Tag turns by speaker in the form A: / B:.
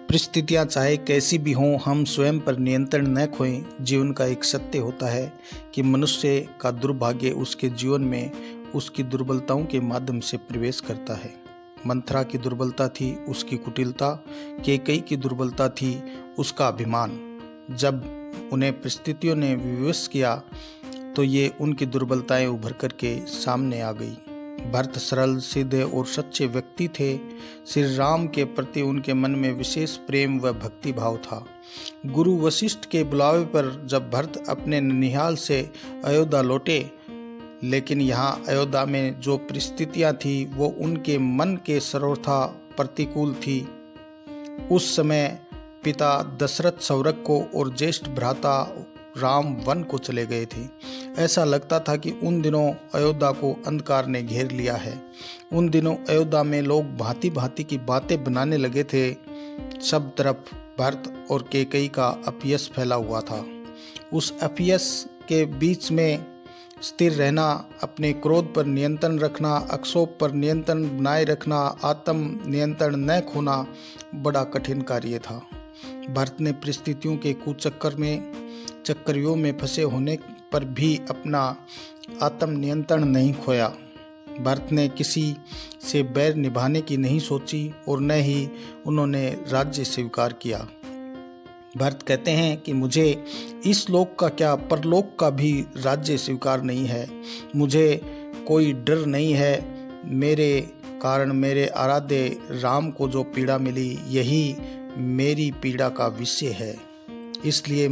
A: परिस्थितियाँ चाहे कैसी भी हों, हम स्वयं पर नियंत्रण न खोएं। जीवन का एक सत्य होता है कि मनुष्य का दुर्भाग्य उसके जीवन में उसकी दुर्बलताओं के माध्यम से प्रवेश करता है। मंथरा की दुर्बलता थी उसकी कुटिलता, कैकेयी की दुर्बलता थी उसका अभिमान। जब उन्हें परिस्थितियों ने विवश किया तो ये उनकी दुर्बलताएं उभर कर के सामने आ गई। भरत सरल, सीधे और सच्चे व्यक्ति थे। श्री राम के प्रति उनके मन में विशेष प्रेम व भक्ति भाव था। गुरु वशिष्ठ के बुलावे पर जब भरत अपने ननिहाल से अयोध्या लौटे, लेकिन यहाँ अयोध्या में जो परिस्थितियाँ थी वो उनके मन के सर्वथा प्रतिकूल थी। उस समय पिता दशरथ सौरभ को और ज्येष्ठ भ्राता राम वन को चले गए थे। ऐसा लगता था कि उन दिनों अयोध्या को अंधकार ने घेर लिया है। उन दिनों अयोध्या में लोग भांति भांति की बातें बनाने लगे थे। सब तरफ भरत और कैकेयी का अपयश फैला हुआ था। उस अपयश के बीच में स्थिर रहना, अपने क्रोध पर नियंत्रण रखना, अक्षोभ पर नियंत्रण बनाए रखना, आत्म नियंत्रण न खोना बड़ा कठिन कार्य था। भरत ने परिस्थितियों के चक्करियों में फंसे होने पर भी अपना आत्म नियंत्रण नहीं खोया। भरत ने किसी से बैर निभाने की नहीं सोची और न ही उन्होंने राज्य स्वीकार किया। भरत कहते हैं कि मुझे इस लोक का क्या, परलोक का भी राज्य स्वीकार नहीं है। मुझे कोई डर नहीं है। मेरे कारण मेरे आराध्य राम को जो पीड़ा मिली, यही मेरी पीड़ा का विषय है। इसलिए